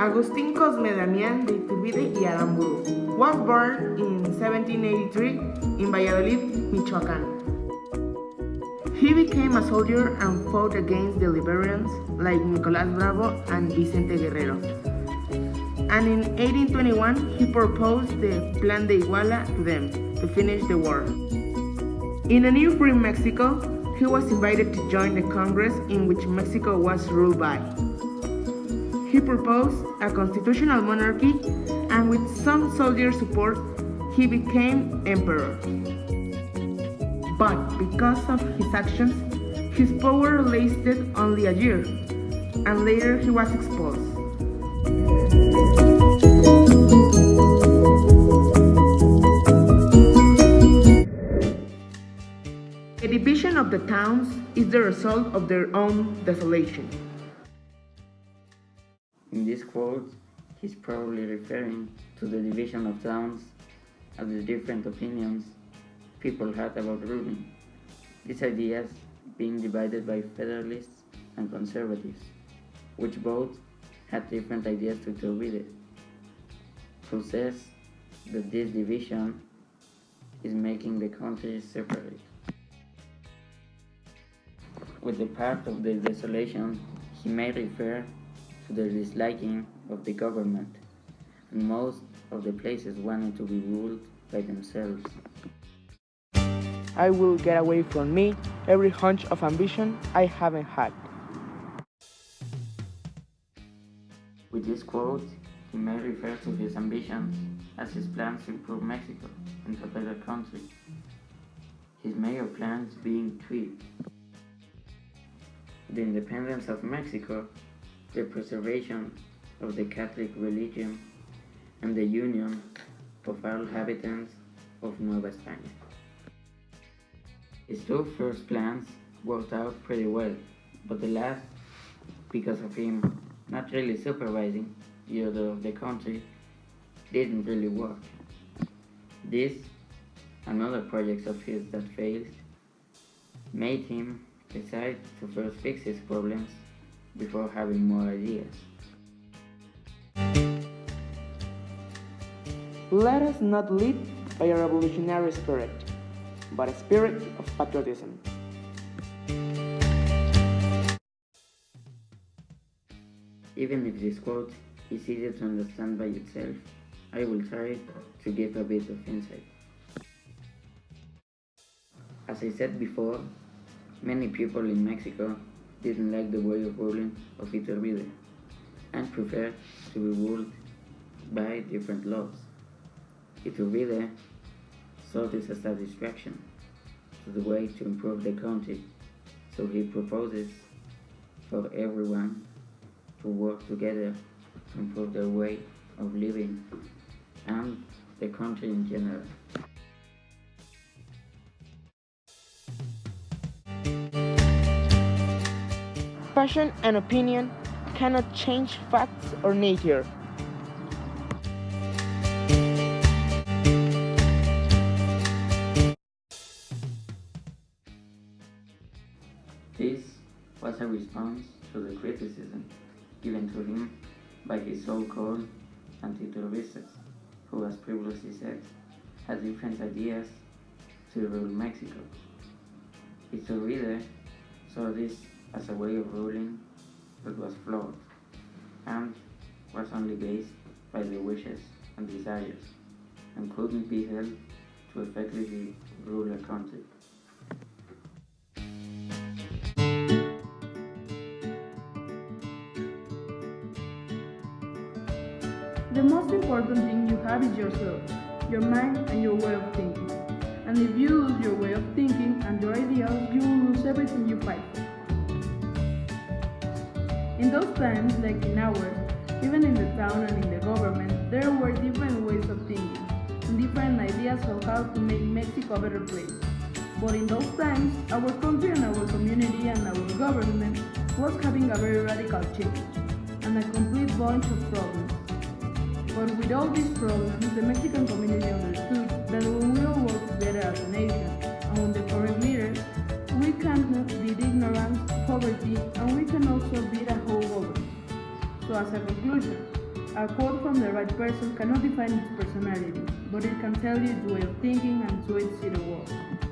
Agustín Cosme Damián de Iturbide y Aramburu was born in 1783 in Valladolid, Michoacán. He became a soldier and fought against the Liberians like Nicolás Bravo and Vicente Guerrero. And in 1821, he proposed the Plan de Iguala to them to finish the war. In a new free Mexico, he was invited to join the Congress in which Mexico was ruled by. He proposed a constitutional monarchy, and with some soldier support, he became emperor. But because of his actions, his power lasted only a year, and later he was expelled. The division of the towns is the result of their own desolation. In this quote, he's probably referring to the division of towns as the different opinions people had about ruling. These ideas being divided by Federalists and Conservatives, which both had different ideas to iturbide, who says that this division is making the country separate. With the part of the desolation, he may refer to the disliking of the government, and most of the places wanting to be ruled by themselves. I will get away from me every hunch of ambition I haven't had. With this quote, he may refer to his ambitions as his plans to improve Mexico into a better country, his major plans being three: the independence of Mexico, the preservation of the Catholic religion, and the union of all inhabitants of Nueva España. His two first plans worked out pretty well, but the last, because of him not really supervising the order of the country, didn't really work. This, and other projects of his that failed, made him decide to first fix his problems before having more ideas. Let us not lead by a revolutionary spirit, but a spirit of patriotism. Even if this quote is easy to understand by itself, I will try to give a bit of insight. As I said before, many people in Mexico didn't like the way of ruling of Iturbide and preferred to be ruled by different laws. Iturbide saw this as a distraction to the way to improve the country, so he proposes for everyone to work together to improve their way of living and the country in general. Passion and opinion cannot change facts or nature. This was a response to the criticism given to him by his so-called anti-Iturbistas, who, as previously said, had different ideas to rule Mexico. Iturbide saw this as a way of ruling that was flawed and was only based by the wishes and desires and couldn't be held to effectively rule a country. The most important thing you have is yourself, your mind and your way of thinking. And if you lose your way of thinking and your ideals, you will lose everything you fight for. In those times, like in ours, even in the town and in the government, there were different ways of thinking and different ideas of how to make Mexico a better place. But in those times, our country and our community and our government was having a very radical change and a complete bunch of problems. But with all these problems, the Mexican community understood that when we all work together as a nation and with the correct leaders, we can beat ignorance, poverty, and we can also beat a whole government. So as a conclusion, A quote from the right person cannot define its personality, but it can tell you its way of thinking and its way to see the world.